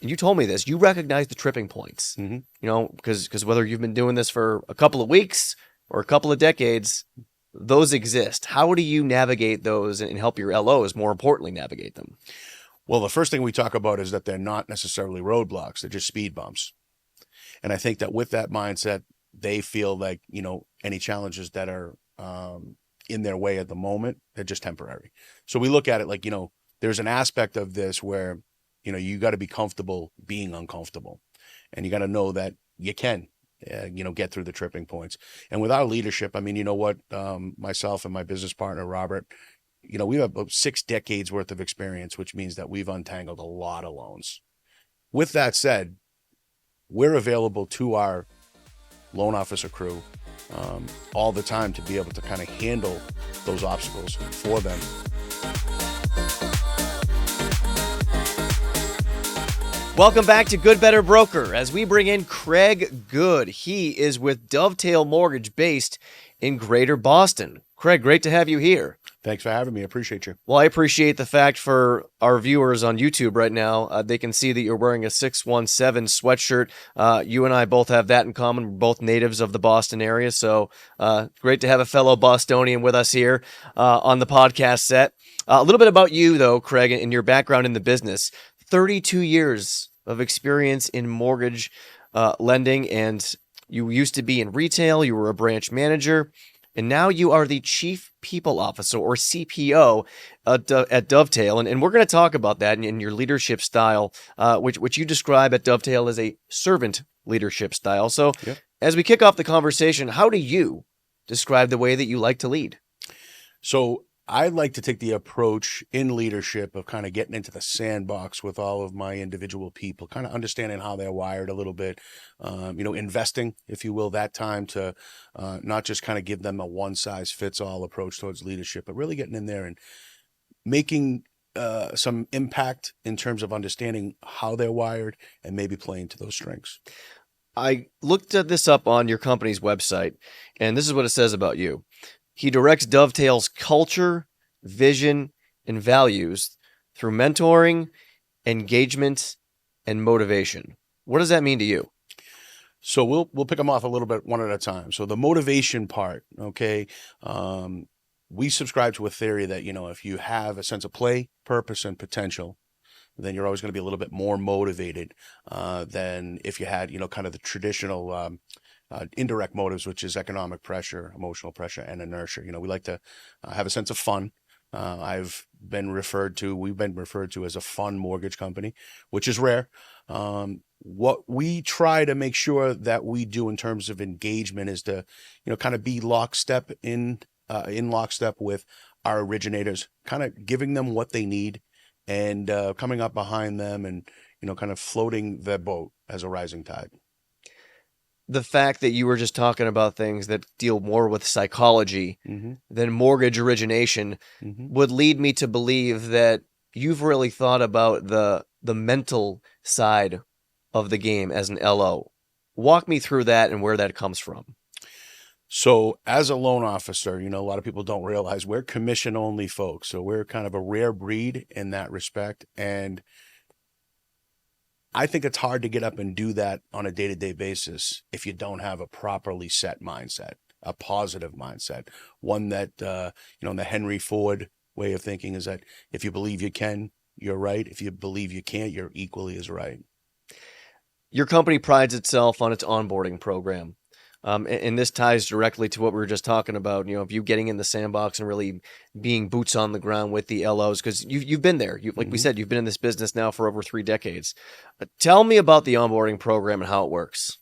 and you told me this, you recognize the tripping points, Mm-hmm. you know, because whether you've been doing this for a couple of weeks or a couple of decades, those exist. How do you navigate those and help your LOs, more importantly, navigate them? Well, the first thing we talk about is that they're not necessarily roadblocks. They're just speed bumps. And I think that with that mindset, they feel like, any challenges that are in their way at the moment, they're just temporary. So we look at it like, there's an aspect of this where, you got to be comfortable being uncomfortable. And you got to know that you can, get through the tripping points. And with our leadership, I mean, you know what, myself and my business partner, Robert, we have about 6 decades worth of experience, which means that we've untangled a lot of loans. With that said, we're available to our loan officer crew all the time to be able to kind of handle those obstacles for them. Welcome back to Good Better Broker as we bring in Craig Good. He is with Dovetail Mortgage based in Greater Boston. Craig, great to have you here. Thanks for having me. I appreciate you. Well, I appreciate the fact for our viewers on YouTube right now, they can see that you're wearing a 617 sweatshirt. You and I both have that in common. We're both natives of the Boston area, so great to have a fellow Bostonian with us here on the podcast set. A little bit about you, though, Craig, and your background in the business. 32 years of experience in mortgage lending, and you used to be in retail. You were a branch manager. And now you are the Chief People Officer, or CPO, at Dovetail. And we're going to talk about that in your leadership style, which you describe at Dovetail as a servant leadership style. So Yep. As we kick off the conversation, how do you describe the way that you like to lead? So I like to take the approach in leadership of kind of getting into the sandbox with all of my individual people, kind of understanding how they're wired a little bit, investing, if you will, that time to not just kind of give them a one-size-fits-all approach towards leadership, but really getting in there and making some impact in terms of understanding how they're wired and maybe playing to those strengths. I looked at this up on your company's website, and this is what it says about you. He directs Dovetail's culture, vision, and values through mentoring, engagement, and motivation. What does that mean to you? So we'll pick them off a little bit one at a time. So the motivation part, okay, we subscribe to a theory that, if you have a sense of play, purpose, and potential, then you're always going to be a little bit more motivated than if you had, kind of the traditional indirect motives, which is economic pressure, emotional pressure, and inertia. We like to have a sense of fun. We've been referred to as a fun mortgage company, which is rare. What we try to make sure that we do in terms of engagement is to, kind of be lockstep in lockstep with our originators, kind of giving them what they need and coming up behind them and, kind of floating their boat as a rising tide. The fact that you were just talking about things that deal more with psychology than mortgage origination would lead me to believe that you've really thought about the mental side of the game as an LO. Walk me through that and where that comes from. So as a loan officer, a lot of people don't realize we're commission only folks. So we're kind of a rare breed in that respect. And I think it's hard to get up and do that on a day-to-day basis if you don't have a properly set mindset, a positive mindset, one that, the Henry Ford way of thinking is that if you believe you can, you're right. If you believe you can't, you're equally as right. Your company prides itself on its onboarding program. And this ties directly to what we were just talking about, of you getting in the sandbox and really being boots on the ground with the LOs, because you've been there. Like we said, you've been in this business now for over 3 decades. Tell me about the onboarding program and how it works.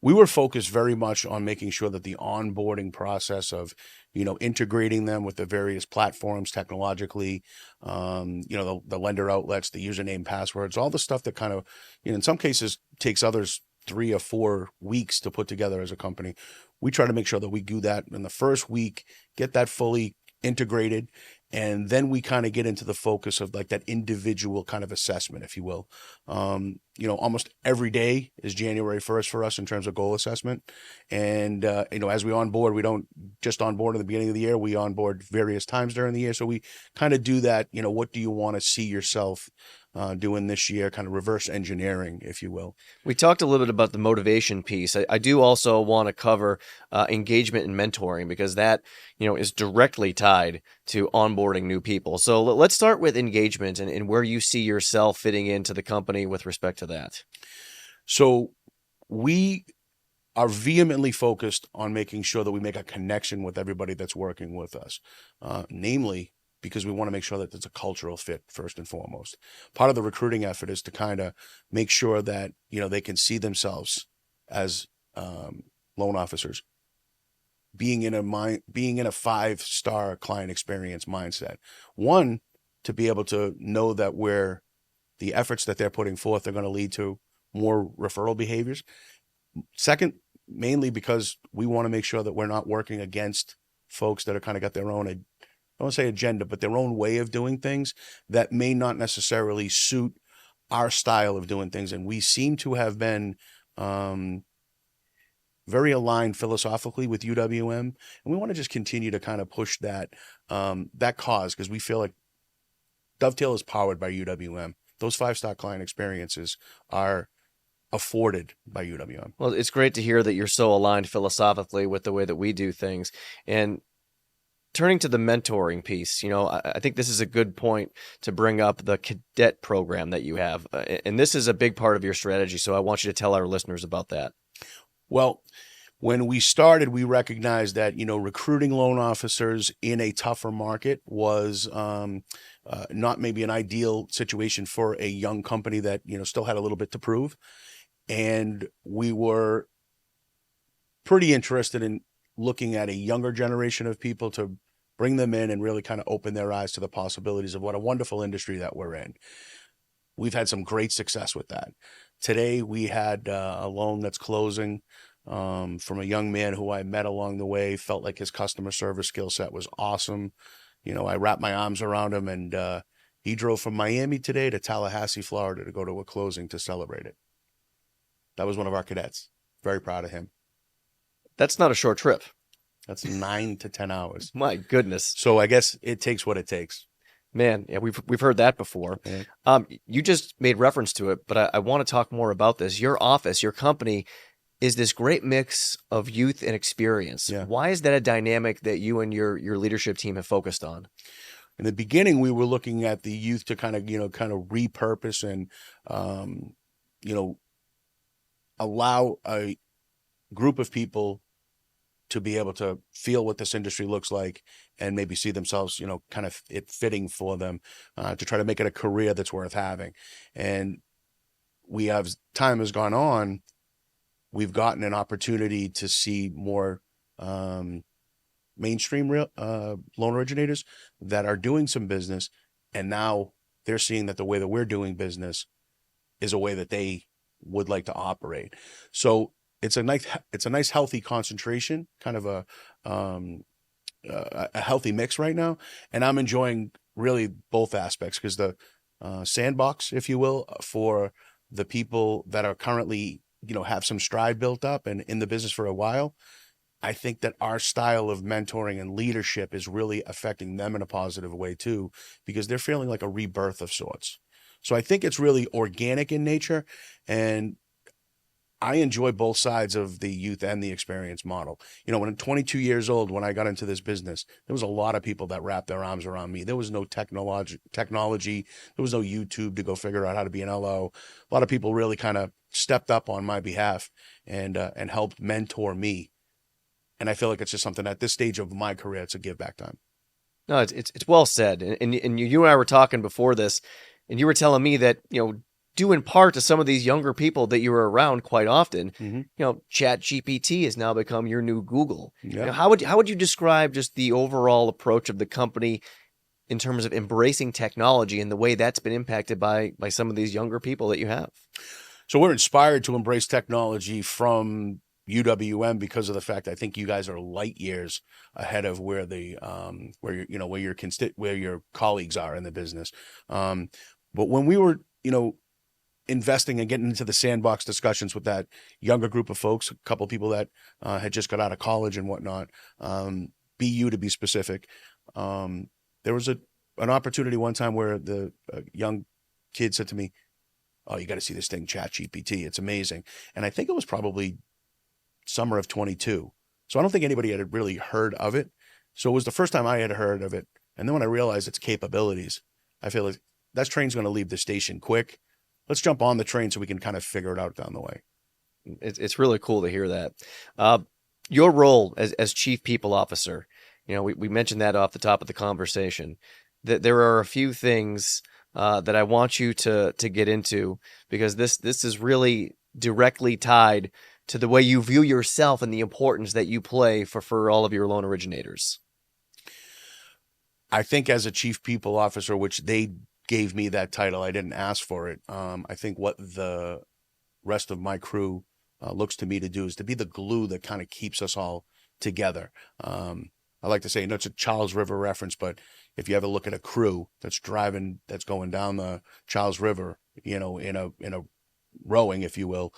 We were focused very much on making sure that the onboarding process of, integrating them with the various platforms technologically, the lender outlets, the username, passwords, all the stuff that kind of, in some cases takes others 3 or 4 weeks to put together as a company. We try to make sure that we do that in the first week, get that fully integrated, and then we kind of get into the focus of like that individual kind of assessment, if you will. almost every day is January 1st for us in terms of goal assessment. And, as we onboard, we don't just onboard at the beginning of the year, we onboard various times during the year. So we kind of do that, what do you want to see yourself doing this year, kind of reverse engineering, if you will. We talked a little bit about the motivation piece. I do also want to cover engagement and mentoring because that, is directly tied to onboarding new people. So let's start with engagement and where you see yourself fitting into the company with respect to that. So we are vehemently focused on making sure that we make a connection with everybody that's working with us, namely because we want to make sure that there's a cultural fit first and foremost. Part of the recruiting effort is to kind of make sure that, they can see themselves as loan officers being in a 5-star client experience mindset. One, to be able to know that the efforts that they're putting forth are going to lead to more referral behaviors. Second, mainly because we want to make sure that we're not working against folks that are kind of got their own, I don't want to say agenda, but their own way of doing things that may not necessarily suit our style of doing things. And we seem to have been very aligned philosophically with UWM. And we want to just continue to kind of push that cause, because we feel like Dovetail is powered by UWM. Those 5-star client experiences are afforded by UWM. Well, it's great to hear that you're so aligned philosophically with the way that we do things. And turning to the mentoring piece, I think this is a good point to bring up the cadet program that you have. And this is a big part of your strategy. So I want you to tell our listeners about that. Well, when we started, we recognized that, recruiting loan officers in a tougher market was not maybe an ideal situation for a young company that, still had a little bit to prove. And we were pretty interested in looking at a younger generation of people to bring them in and really kind of open their eyes to the possibilities of what a wonderful industry that we're in. We've had some great success with that. Today, we had a loan that's closing from a young man who I met along the way, felt like his customer service skill set was awesome. I wrapped my arms around him, and he drove from Miami today to Tallahassee, Florida to go to a closing to celebrate it. That was one of our cadets. Very proud of him. That's not a short trip. That's 9 to 10 hours. My goodness. So I guess it takes what it takes. Man, yeah, we've heard that before. Yeah. You just made reference to it, but I want to talk more about this. Your office, your company, is this great mix of youth and experience. Yeah. Why is that a dynamic that you and your leadership team have focused on? In the beginning, we were looking at the youth to kind of repurpose and, allow a group of people to be able to feel what this industry looks like and maybe see themselves, kind of it fitting for them, to try to make it a career that's worth having. And time has gone on, we've gotten an opportunity to see more mainstream loan originators that are doing some business, and now they're seeing that the way that we're doing business is a way that they would like to operate. So it's a nice healthy concentration, kind of a healthy mix right now, and I'm enjoying really both aspects, because the sandbox, if you will, for the people that are currently have some stride built up and in the business for a while, I think that our style of mentoring and leadership is really affecting them in a positive way too, because they're feeling like a rebirth of sorts. So I think it's really organic in nature, and I enjoy both sides of the youth and the experience model. When I'm 22 years old, when I got into this business, there was a lot of people that wrapped their arms around me. There was no technology. There was no YouTube to go figure out how to be an LO. A lot of people really kind of stepped up on my behalf and helped mentor me. And I feel like it's just something at this stage of my career, it's a give back time. No, it's well said. And you and I were talking before this, and you were telling me that, due in part to some of these younger people that you were around quite often, Chat GPT has now become your new Google. Yeah. How would you describe just the overall approach of the company in terms of embracing technology and the way that's been impacted by some of these younger people that you have? So we're inspired to embrace technology from UWM because of the fact I think you guys are light years ahead of where your colleagues are in the business. But when we were, investing and getting into the Sandbox discussions with that younger group of folks, a couple of people that had just got out of college and whatnot, BU to be specific. There was an opportunity one time where the young kid said to me, "Oh, you got to see this thing, ChatGPT. It's amazing." And I think it was probably summer of 22. So I don't think anybody had really heard of it. So it was the first time I had heard of it. And then when I realized its capabilities, I feel like that train's going to leave the station quick. Let's jump on the train so we can kind of figure it out down the way. It's really cool to hear that. Your role as chief people officer, we mentioned that off the top of the conversation, that there are a few things that I want you to get into, because this is really directly tied to the way you view yourself and the importance that you play for all of your loan originators. I think as a chief people officer, which they gave me that title, I didn't ask for it. I think what the rest of my crew looks to me to do is to be the glue that kind of keeps us all together. I like to say, it's a Charles River reference, but if you ever look at a crew that's going down the Charles River, in a rowing, if you will,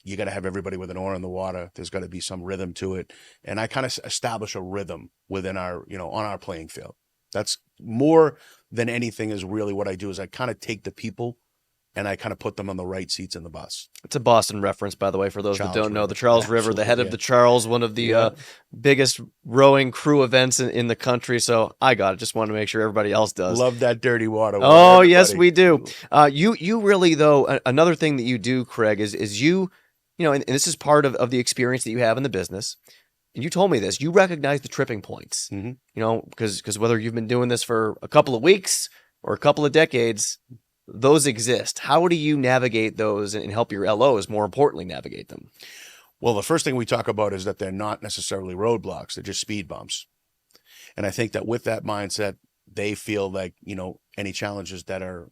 you got to have everybody with an oar in the water. There's got to be some rhythm to it. And I kind of establish a rhythm within our, on our playing field. That's more than anything is really what I do, is I kind of take the people and I kind of put them on the right seats in the bus. It's a Boston reference, by the way, for those that don't know. The Charles River, the head of the Yeah. Charles, one of the biggest rowing crew events in the country. So I got it. Just want to make sure everybody else does. Love that dirty water. Oh, yes, we do. You really, though, another thing that you do, Craig, is you, and this is part of the experience that you have in the business. And you told me this, you recognize the tripping points, because whether you've been doing this for a couple of weeks or a couple of decades, those exist. How do you navigate those and help your LOs, more importantly, navigate them? Well, the first thing we talk about is that they're not necessarily roadblocks. They're just speed bumps. And I think that with that mindset, they feel like, any challenges that are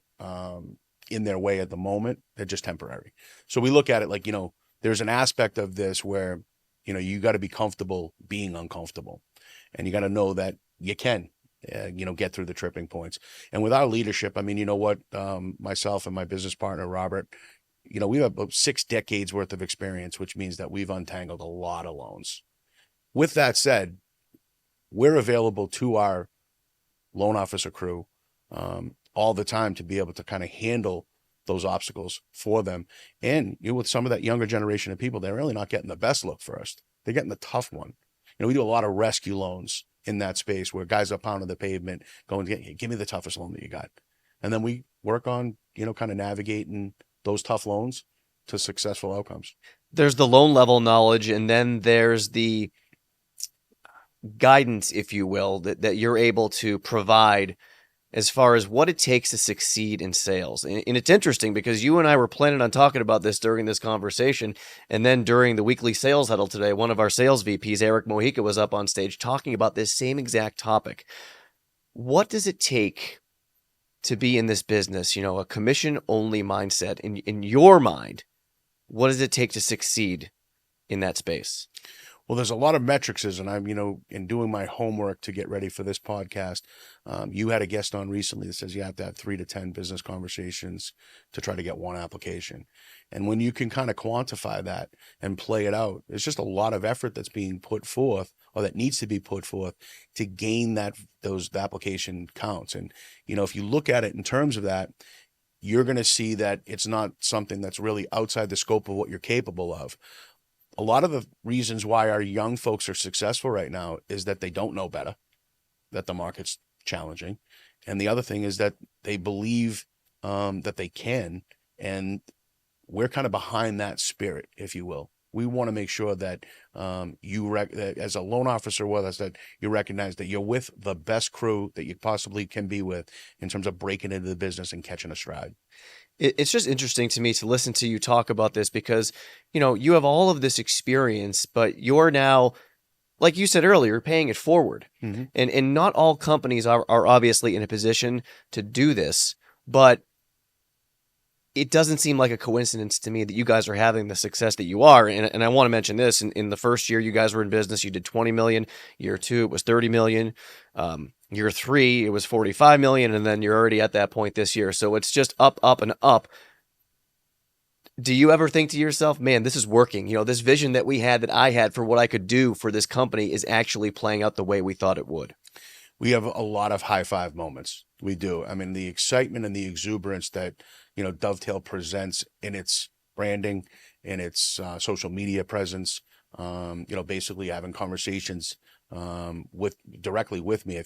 in their way at the moment, they're just temporary. So we look at it like, there's an aspect of this where, you got to be comfortable being uncomfortable, and you got to know that you can, get through the tripping points. And with our leadership, I mean, myself and my business partner, Robert, we have about 6 decades worth of experience, which means that we've untangled a lot of loans. With that said, we're available to our loan officer crew all the time to be able to kind of handle those obstacles for them. And with some of that younger generation of people, they're really not getting the best look first. They're getting the tough one. We do a lot of rescue loans in that space where guys are pounding the pavement going, give me the toughest loan that you got. And then we work on, kind of navigating those tough loans to successful outcomes. There's the loan level knowledge, and then there's the guidance, if you will, that you're able to provide as far as what it takes to succeed in sales. And it's interesting because you and I were planning on talking about this during this conversation. And then during the weekly sales huddle today, one of our sales VPs, Eric Mojica, was up on stage talking about this same exact topic. What does it take to be in this business, a commission-only mindset? In your mind, what does it take to succeed in that space? Well, there's a lot of metrics, and I'm, in doing my homework to get ready for this podcast, you had a guest on recently that says you have to have 3 to 10 business conversations to try to get one application. And when you can kind of quantify that and play it out, there's just a lot of effort that's being put forth, or that needs to be put forth, to gain those application counts. And, if you look at it in terms of that, you're going to see that it's not something that's really outside the scope of what you're capable of. A lot of the reasons why our young folks are successful right now is that they don't know better, that the market's challenging. And the other thing is that they believe that they can, and we're kind of behind that spirit, if you will. We want to make sure that that as a loan officer with us, that you recognize that you're with the best crew that you possibly can be with in terms of breaking into the business and catching a stride. It's just interesting to me to listen to you talk about this because, you have all of this experience, but you're now, like you said earlier, paying it forward. Mm-hmm. And not all companies are obviously in a position to do this, but it doesn't seem like a coincidence to me that you guys are having the success that you are. And I want to mention this. In the first year you guys were in business, you did 20 million. Year 2, it was 30 million. Year 3, it was 45 million. And then you're already at that point this year. So it's just up, up, and up. Do you ever think to yourself, man, this is working? This vision that we had, that I had for what I could do for this company is actually playing out the way we thought it would? We have a lot of high five moments. We do. I mean, the excitement and the exuberance that, Dovetail presents in its branding, in its social media presence, basically having conversations with directly with me.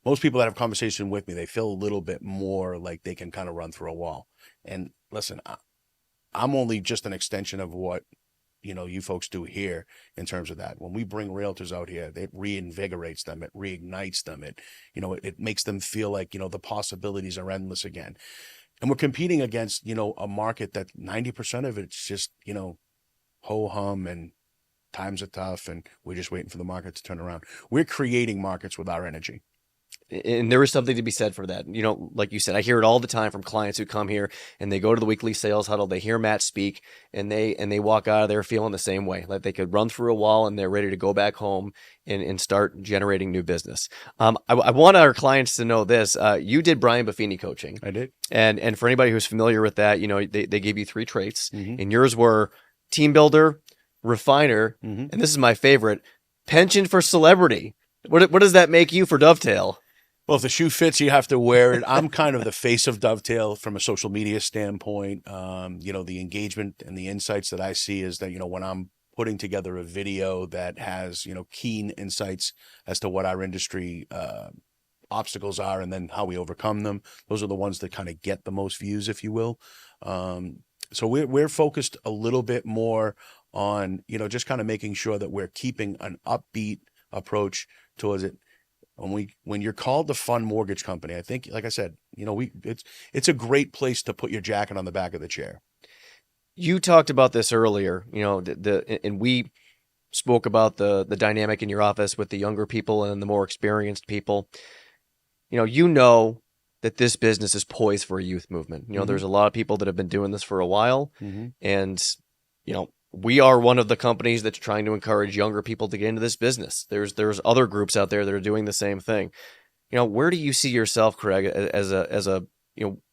Most people that have conversation with me, they feel a little bit more like they can kind of run through a wall. And listen, I'm only just an extension of what you folks do here in terms of that. When we bring realtors out here, it reinvigorates them, it reignites them, it makes them feel like the possibilities are endless again. And we're competing against a market that 90% of it's just ho hum, and times are tough, and we're just waiting for the market to turn around. We're creating markets with our energy. And there is something to be said for that. Like you said, I hear it all the time from clients who come here and they go to the weekly sales huddle, they hear Matt speak, and they walk out of there feeling the same way, like they could run through a wall and they're ready to go back home and start generating new business. I want our clients to know this. You did Brian Buffini coaching. I did. And for anybody who's familiar with that, they gave you 3 traits, Mm-hmm. and yours were team builder, refiner, Mm-hmm. and this is my favorite, penchant for celebrity. What does that make you for Dovetail? Well, if the shoe fits, you have to wear it. I'm kind of the face of Dovetail from a social media standpoint. The engagement and the insights that I see is that, when I'm putting together a video that has, keen insights as to what our industry obstacles are and then how we overcome them, those are the ones that kind of get the most views, if you will. So we're focused a little bit more on, just kind of making sure that we're keeping an upbeat approach towards it. When you're called the fun mortgage company, I think, like I said, it's a great place to put your jacket on the back of the chair. You talked about this earlier, and we spoke about the dynamic in your office with the younger people and the more experienced people. You know that this business is poised for a youth movement. Mm-hmm. There's a lot of people that have been doing this for a while, Mm-hmm. and we are one of the companies that's trying to encourage younger people to get into this business. There's other groups out there that are doing the same thing. Where do you see yourself, Craig, as a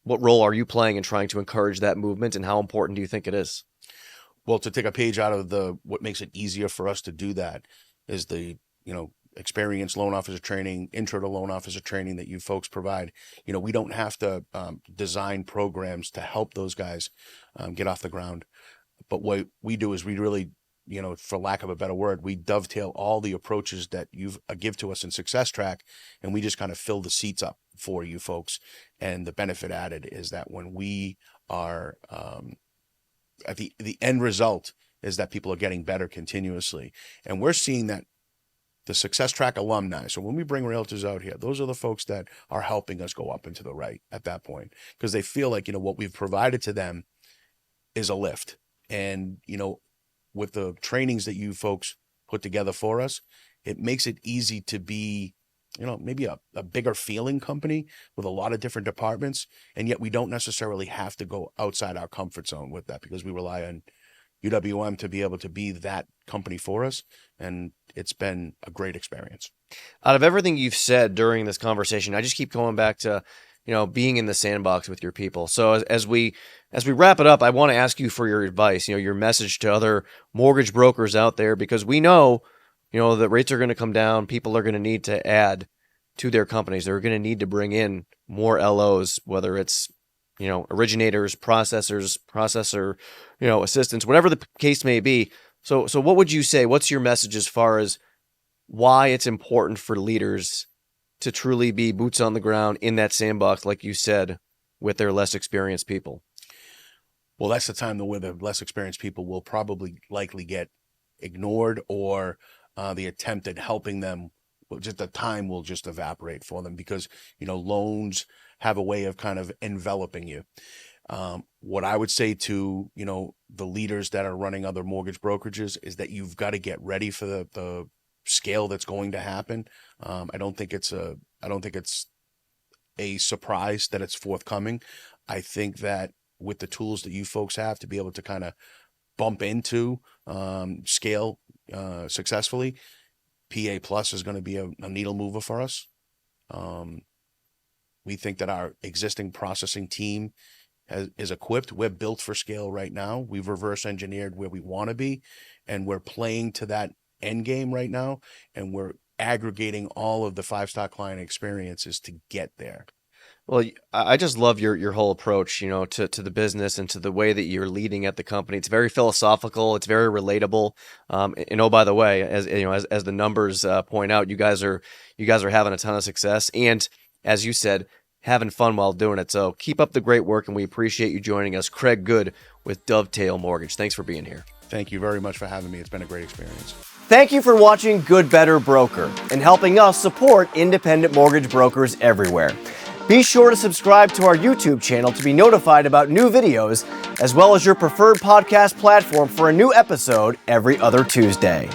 what role are you playing in trying to encourage that movement, and how important do you think it is? Well, to take a page out of what makes it easier for us to do that is the, experienced loan officer training, intro to loan officer training that you folks provide. We don't have to design programs to help those guys get off the ground. But what we do is we really, for lack of a better word, we dovetail all the approaches that you give to us in Success Track, and we just kind of fill the seats up for you folks. And the benefit added is that when we are at the end result is that people are getting better continuously. And we're seeing that the Success Track alumni. So when we bring realtors out here, those are the folks that are helping us go up and to the right at that point, because they feel like, what we've provided to them is a lift. And, with the trainings that you folks put together for us, it makes it easy to be, maybe a bigger feeling company with a lot of different departments. And yet we don't necessarily have to go outside our comfort zone with that, because we rely on UWM to be able to be that company for us. And it's been a great experience. Out of everything you've said during this conversation, I just keep going back to being in the sandbox with your people. So as we wrap it up, I want to ask you for your advice, your message to other mortgage brokers out there, because we know, that rates are going to come down. People are going to need to add to their companies. They're going to need to bring in more LOs, whether it's, originators, processor, assistants, whatever the case may be. So what would you say? What's your message as far as why it's important for leaders to truly be boots on the ground in that sandbox, like you said, with their less experienced people? Well, that's the time where the less experienced people will probably likely get ignored, or the attempt at helping them, just the time will just evaporate for them, because, loans have a way of kind of enveloping you. What I would say to, the leaders that are running other mortgage brokerages is that you've got to get ready for the scale that's going to happen. I don't think it's a surprise that it's forthcoming. I think that with the tools that you folks have to be able to kind of bump into scale successfully, PA Plus is going to be a needle mover for us. We think that our existing processing team is equipped. We're built for scale right now. We've reverse engineered where we want to be, and we're playing to that end game right now, and we're aggregating all of the 5-star client experiences to get there. Well, I just love your whole approach, to the business and to the way that you're leading at the company. It's very philosophical. It's very relatable. And oh, by the way, as the numbers point out, you guys are having a ton of success, and as you said, having fun while doing it. So keep up the great work, and we appreciate you joining us, Craig Good with Dovetail Mortgage. Thanks for being here. Thank you very much for having me. It's been a great experience. Thank you for watching Good Better Broker and helping us support independent mortgage brokers everywhere. Be sure to subscribe to our YouTube channel to be notified about new videos, as well as your preferred podcast platform for a new episode every other Tuesday.